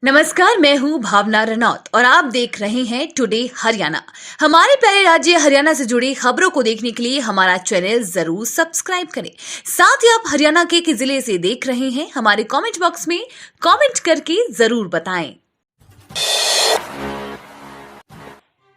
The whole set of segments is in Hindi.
नमस्कार, मैं हूं भावना रनौत और आप देख रहे हैं टुडे हरियाणा। हमारे प्यारे राज्य हरियाणा से जुड़ी खबरों को देखने के लिए हमारा चैनल जरूर सब्सक्राइब करें। साथ ही आप हरियाणा के किस जिले से देख रहे हैं, हमारे कमेंट बॉक्स में कमेंट करके जरूर बताएं।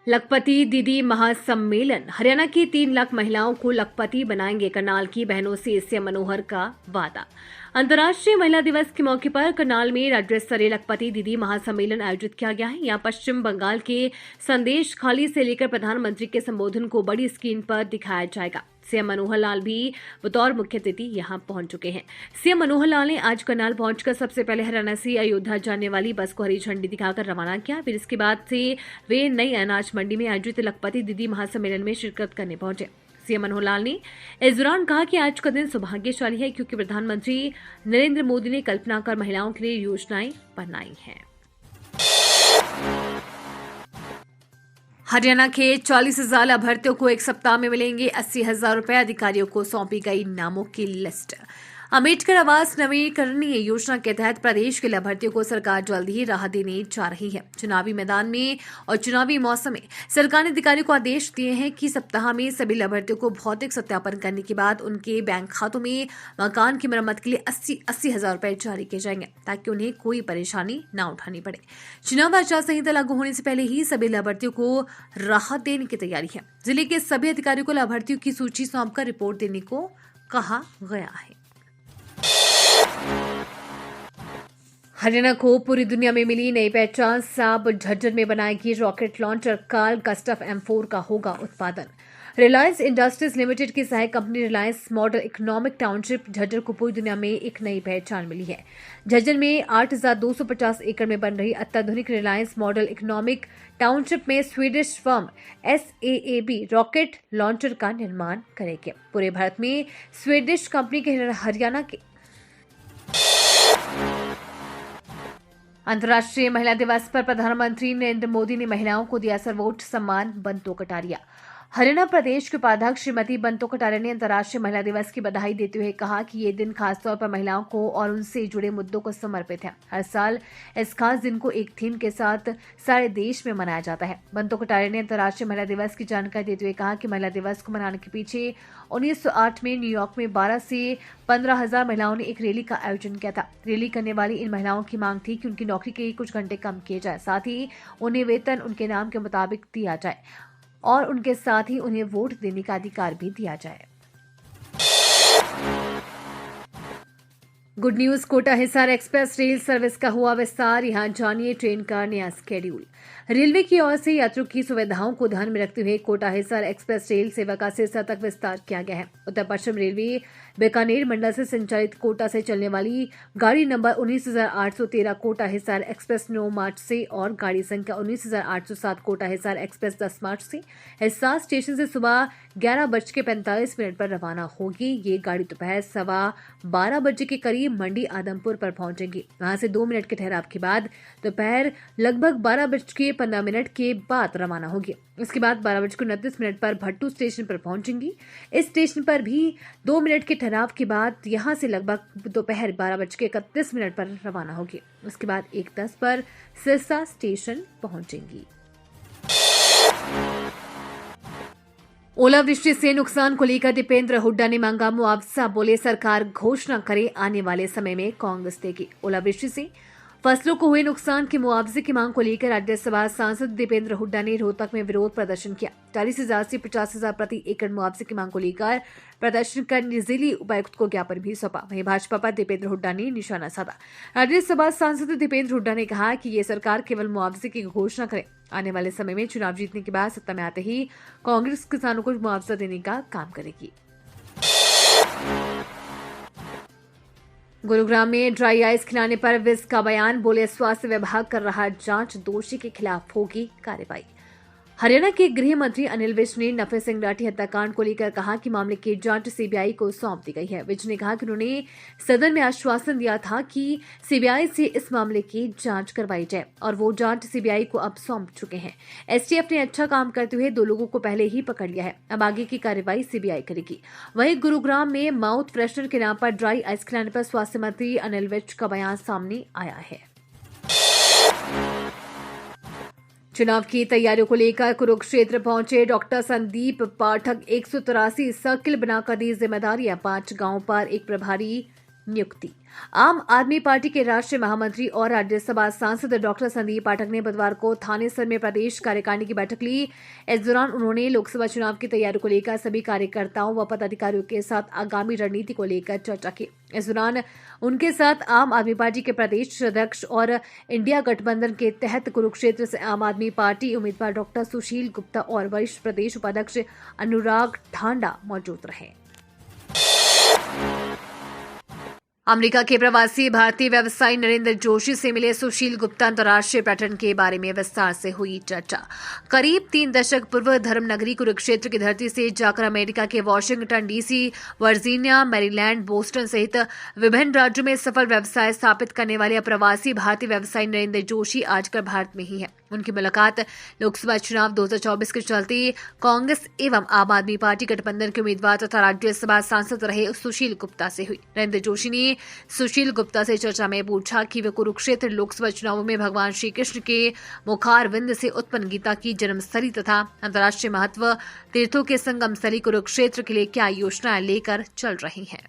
लखपति दीदी महासम्मेलन। हरियाणा की 3 लाख महिलाओं को लखपति बनाएंगे, करनाल की बहनों से सीएम मनोहर का वादा। अंतर्राष्ट्रीय महिला दिवस के मौके पर करनाल में राज्य स्तरीय लखपति दीदी महासम्मेलन आयोजित किया गया है। यहाँ पश्चिम बंगाल के संदेश खाली से लेकर प्रधानमंत्री के संबोधन को बड़ी स्क्रीन पर दिखाया जाएगा। सीएम मनोहर लाल भी बतौर मुख्य अतिथि यहां पहुंच चुके हैं। सीएम मनोहर लाल ने आज करनाल पहुंचकर सबसे पहले हरियाणा से अयोध्या जाने वाली बस को हरी झंडी दिखाकर रवाना किया। फिर इसके बाद से वे नई अनाज मंडी में आयोजित लखपति दीदी महासम्मेलन में शिरकत करने पहुंचे। सीएम मनोहर लाल ने इस दौरान कहा कि आज का दिन सौभाग्यशाली है, क्योंकि प्रधानमंत्री नरेंद्र मोदी ने कल्पना कर महिलाओं के लिए योजनाएं बनाई हैं। हरियाणा के 40,000 अभ्यर्थियों को एक सप्ताह में मिलेंगे 80,000 रुपए। अधिकारियों को सौंपी गई नामों की लिस्ट। अम्बेडकर आवास नवीकरणीय योजना के तहत प्रदेश के लाभार्थियों को सरकार जल्द ही राहत देने जा रही है। चुनावी मैदान में और चुनावी मौसम में सरकार ने अधिकारियों को आदेश दिए हैं कि सप्ताह में सभी लाभार्थियों को भौतिक सत्यापन करने के बाद उनके बैंक खातों में मकान की मरम्मत के लिए 80,000 रुपए जारी किए जाएंगे, ताकि उन्हें कोई परेशानी न उठानी पड़े। चुनाव आचार संहिता लागू होने से पहले ही सभी लाभार्थियों को राहत देने की तैयारी है। जिले के सभी अधिकारियों को लाभार्थियों की सूची सौंपकर रिपोर्ट देने को कहा गया है। हरियाणा को पूरी दुनिया में मिली नई पहचान। साब झज्जर में बनाएगी रॉकेट लॉन्चर। कार्ल गस्टफ M4 का होगा उत्पादन। रिलायंस इंडस्ट्रीज लिमिटेड की सहायक company Reliance model economic township Jhajjar को पूरी दुनिया में एक नई पहचान मिली है। झज्जर में 8,250 एकड़ में बन रही अत्याधुनिक रिलायंस मॉडल इकोनॉमिक टाउनशिप में Swedish firm SAAB rocket launcher का निर्माण करेगी। पूरे भारत में स्वीडिश कंपनी के हरियाणा के अंतर्राष्ट्रीय महिला दिवस पर प्रधानमंत्री नरेंद्र मोदी ने महिलाओं को दिया सर्वोच्च सम्मान, बंतो कटारिया। हरियाणा प्रदेश के उपाध्यक्ष श्रीमती बंतो कटारिया ने अंतर्राष्ट्रीय महिला दिवस की बधाई देते हुए कहा कि ये दिन खासतौर पर महिलाओं को और उनसे जुड़े मुद्दों को समर्पित है। हर साल इस खास दिन को एक थीम के साथ सारे देश में मनाया जाता है। बंतो कटारिया ने अंतर्राष्ट्रीय महिला दिवस की जानकारी देते हुए कहा कि महिला दिवस को मनाने के पीछे 1908 में न्यूयॉर्क में 12 से 15,000 महिलाओं ने एक रैली का आयोजन किया था। रैली करने वाली इन महिलाओं की मांग थी कि उनकी नौकरी के कुछ घंटे कम किए जाए, साथ ही उन्हें वेतन उनके नाम के मुताबिक दिया जाए और उनके साथ ही उन्हें वोट देने का अधिकार भी दिया जाए। Good news, Kota Hisar express rail service का हुआ विस्तार। यहां जानिए ट्रेन का नया शेड्यूल। रेलवे की ओर से यात्रियों की सुविधाओं को ध्यान में रखते हुए कोटा हिसार एक्सप्रेस रेल सेवा का सिरसा तक विस्तार किया गया है। उत्तर पश्चिम रेलवे बीकानेर मंडल से संचालित कोटा से चलने वाली गाड़ी नंबर 19,813 कोटा हिसार एक्सप्रेस 9 मार्च से और गाड़ी संख्या 19,807 कोटा हिसार एक्सप्रेस 10 मार्च से हिसार स्टेशन से सुबह 11:45 पर रवाना होगी। ये गाड़ी दोपहर 12:15 बजे के करीब मंडी आदमपुर पर पहुंचेगी। वहां से 2 मिनट के ठहराव के बाद दोपहर लगभग 12:15 के बाद रवाना होगी। इसके बाद 12:29 पर भट्टू स्टेशन पर पहुंचेंगी। इस स्टेशन पर भी 2 मिनट के ठहराव के बाद यहां से लगभग दोपहर 12:31 पर रवाना होगी। उसके बाद 1:10 पर सिरसा स्टेशन पहुंचेंगी। ओलावृष्टि से नुकसान को लेकर दीपेंद्र हुड्डा ने मांगा मुआवजा। बोले सरकार घोषणा करे, आने वाले समय में कांग्रेस देगी। ओलावृष्टि से फसलों को हुए नुकसान के मुआवजे की मांग को लेकर राज्यसभा सांसद दीपेंद्र हुड्डा ने रोहतक में विरोध प्रदर्शन किया। 40,000 से 50,000 प्रति एकड़ मुआवजे की मांग को लेकर प्रदर्शन कर जिले उपायुक्त को ज्ञापन भी सौंपा। वहीं भाजपा पर दीपेंद्र हुड्डा ने निशाना साधा। राज्यसभा सांसद दीपेंद्र हुड्डा ने कहा कि ये सरकार केवल मुआवजे की घोषणा करे, आने वाले समय में चुनाव जीतने के बाद सत्ता में आते ही कांग्रेस किसानों को मुआवजा देने का काम करेगी। गुरुग्राम में ड्राई आइस खिलाने पर विज का बयान। बोले स्वास्थ्य विभाग कर रहा जांच, दोषी के खिलाफ होगी कार्रवाई। हरियाणा के गृह मंत्री अनिल विज ने नफे सिंह राठी हत्याकांड को लेकर कहा कि मामले की जांच सीबीआई को सौंप दी गई है। विज ने कहा कि उन्होंने सदन में आश्वासन दिया था कि सीबीआई से इस मामले की जांच करवाई जाए और वो जांच सीबीआई को अब सौंप चुके हैं। एसटीएफ ने अच्छा काम करते हुए 2 लोगों को पहले ही पकड़ लिया है। अब आगे की कार्रवाई सीबीआई करेगी। वहीं गुरुग्राम में माउथ फ्रेशनर के नाम पर ड्राई आइस खिलाने पर स्वास्थ्य मंत्री अनिल विज का बयान सामने आया है। चुनाव की तैयारियों को लेकर कुरुक्षेत्र पहुंचे डॉक्टर संदीप पाठक 183 सर्किल बनाकर दी जिम्मेदारियां, 5 गांवों पर एक प्रभारी नियुक्ति। आम आदमी पार्टी के राष्ट्रीय महामंत्री और राज्यसभा सांसद डॉक्टर संदीप पाठक ने बुधवार को थानेसर में प्रदेश कार्यकारिणी की बैठक ली। इस दौरान उन्होंने लोकसभा चुनाव की तैयारियों को लेकर सभी कार्यकर्ताओं व पदाधिकारियों के साथ आगामी रणनीति को लेकर चर्चा की। इस दौरान उनके साथ आम आदमी पार्टी के प्रदेश अध्यक्ष और इंडिया गठबंधन के तहत कुरुक्षेत्र से आम आदमी पार्टी उम्मीदवार डॉक्टर सुशील गुप्ता और वरिष्ठ प्रदेश उपाध्यक्ष अनुराग ठांडा मौजूद रहे। अमेरिका के प्रवासी भारतीय व्यवसायी नरेंद्र जोशी से मिले सुशील गुप्ता अंतर्राष्ट्रीय पर्यटन के बारे में विस्तार से हुई चर्चा। करीब 3 दशक पूर्व धर्मनगरी कुरुक्षेत्र की धरती से जाकर अमेरिका के Washington DC, Virginia, Maryland, Boston सहित विभिन्न राज्यों में सफल व्यवसाय स्थापित करने वाले प्रवासी भारतीय व्यवसायी नरेंद्र जोशी आजकल भारत में ही है। उनकी मुलाकात लोकसभा चुनाव 2024 के चलते कांग्रेस एवं आम आदमी पार्टी गठबंधन के उम्मीदवार तथा राज्यसभा सांसद रहे सुशील गुप्ता से हुई। नरेंद्र जोशी ने सुशील गुप्ता से चर्चा में पूछा कि वे कुरुक्षेत्र लोकसभा चुनावों में भगवान श्री कृष्ण के मुखारविंद से उत्पन्न गीता की जन्मस्थली तथा अंतर्राष्ट्रीय महत्व तीर्थों के संगम स्थली कुरुक्षेत्र के लिए क्या योजनाएं लेकर चल रही हैं।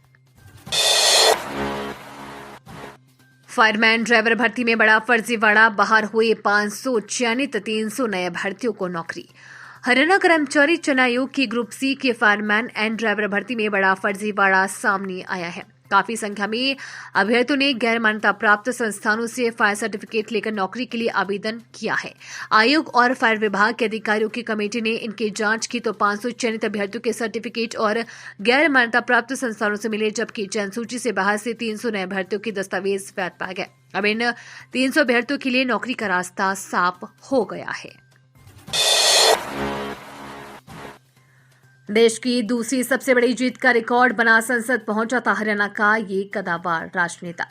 फायरमैन ड्राइवर भर्ती में बड़ा फर्जीवाड़ा, बाहर हुए 500 चयनित 300 नए भर्तियों को नौकरी। हरियाणा कर्मचारी चयन आयोग की ग्रुप सी के फायरमैन एंड ड्राइवर भर्ती में बड़ा फर्जीवाड़ा सामने आया है। काफी संख्या में अभ्यर्थियों ने गैर मान्यता प्राप्त संस्थानों से फायर सर्टिफिकेट लेकर नौकरी के लिए आवेदन किया है। आयोग और फायर विभाग के अधिकारियों की कमेटी ने इनकी जांच की तो 500 चयनित अभ्यर्थियों के सर्टिफिकेट और गैर मान्यता प्राप्त संस्थानों से मिले, जबकि चयन सूची से बाहर से 300 नए अभ्यर्थियों के दस्तावेज वैध पाए गए। अब इन 300 अभ्यर्थियों के लिए नौकरी का रास्ता साफ हो गया है। देश की दूसरी सबसे बड़ी जीत का रिकॉर्ड बना संसद पहुंचा था हरियाणा का ये कदावर राजनेता।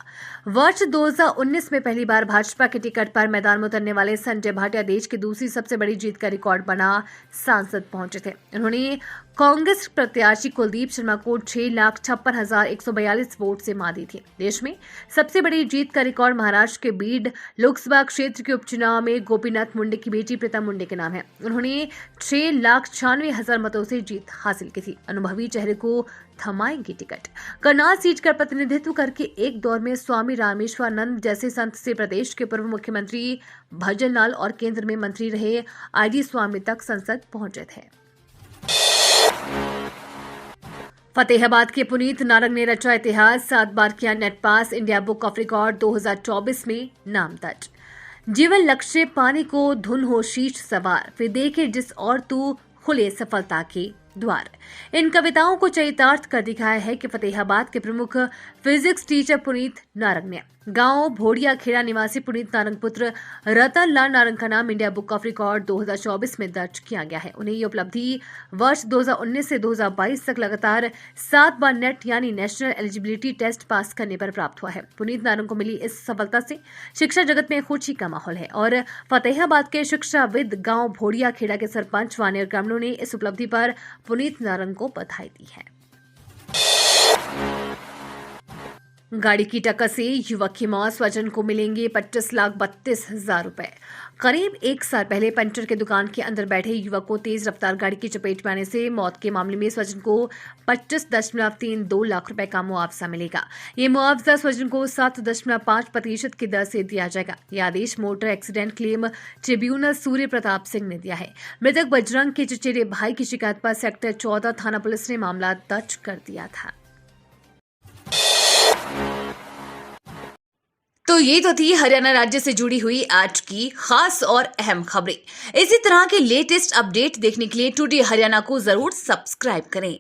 वर्ष 2019 में पहली बार भाजपा के टिकट पर मैदान में उतरने वाले संजय भाटिया देश की दूसरी सबसे बड़ी जीत का रिकॉर्ड बना सांसद पहुंचे थे। उन्होंने कांग्रेस प्रत्याशी कुलदीप शर्मा को 6,56,142 वोट से मात दी थी। देश में सबसे बड़ी जीत का रिकॉर्ड महाराष्ट्र के बीड लोकसभा क्षेत्र के उपचुनाव में गोपीनाथ मुंडे की बेटी प्रीतम मुंडे के नाम है। उन्होंने 6,96,000 मतों से जीत हासिल की थी। अनुभवी चेहरे को थमाएंगे टिकट। करनाल सीट का प्रतिनिधित्व करके एक दौर में स्वामी रामेश्वरानंद जैसे संत से प्रदेश के पूर्व मुख्यमंत्री भजन लाल और केंद्र में मंत्री रहे आईडी स्वामी तक संसद पहुंचे थे। फतेहाबाद के पुनीत नारंग ने रचा इतिहास, 7 बार किया net pass, India book of record 2024 में नाम दर्ज। जीवन लक्ष्य पाने को धुन हो शीश सवार, फिर देखे जिस और तू खुले सफलता के द्वार। इन कविताओं को चरितार्थ कर दिखाया है कि फतेहाबाद के प्रमुख फिजिक्स टीचर पुनीत नारंग ने। गांव भोड़िया खेड़ा निवासी पुनीत नारंग पुत्र रतन लाल नारंग का नाम इंडिया बुक ऑफ रिकॉर्ड 2024 में दर्ज किया गया है। उन्हें ये उपलब्धि वर्ष 2019 से 2022 तक लगातार 7 बार नेट यानी नेशनल एलिजिबिलिटी टेस्ट पास करने पर प्राप्त हुआ है। पुनीत नारंग को मिली इस सफलता से शिक्षा जगत में खुशी का माहौल है और फतेहाबाद के शिक्षाविद, गांव भोड़िया खेड़ा के सरपंच व अन्य ग्रामीणों ने इस उपलब्धि पर पुनीत नारंग को बधाई दी है। गाड़ी की टक्कर से युवक की मौत, स्वजन को मिलेंगे 25,32,000 रुपए। करीब 1 साल पहले पंचर के दुकान के अंदर बैठे युवक को तेज रफ्तार गाड़ी की चपेट में आने से मौत के मामले में स्वजन को 25.32 लाख रुपए का मुआवजा मिलेगा। ये मुआवजा स्वजन को 7.5% की दर से दिया जाएगा। यह आदेश motor accident claim tribunal Surya Pratap Singh ने दिया है। मृतक बजरंग के चचेरे भाई की शिकायत पर सेक्टर 14 थाना पुलिस ने मामला दर्ज कर दिया था। तो ये तो थी हरियाणा राज्य से जुड़ी हुई आज की खास और अहम खबरें। इसी तरह के लेटेस्ट अपडेट देखने के लिए टुडे हरियाणा को जरूर सब्सक्राइब करें।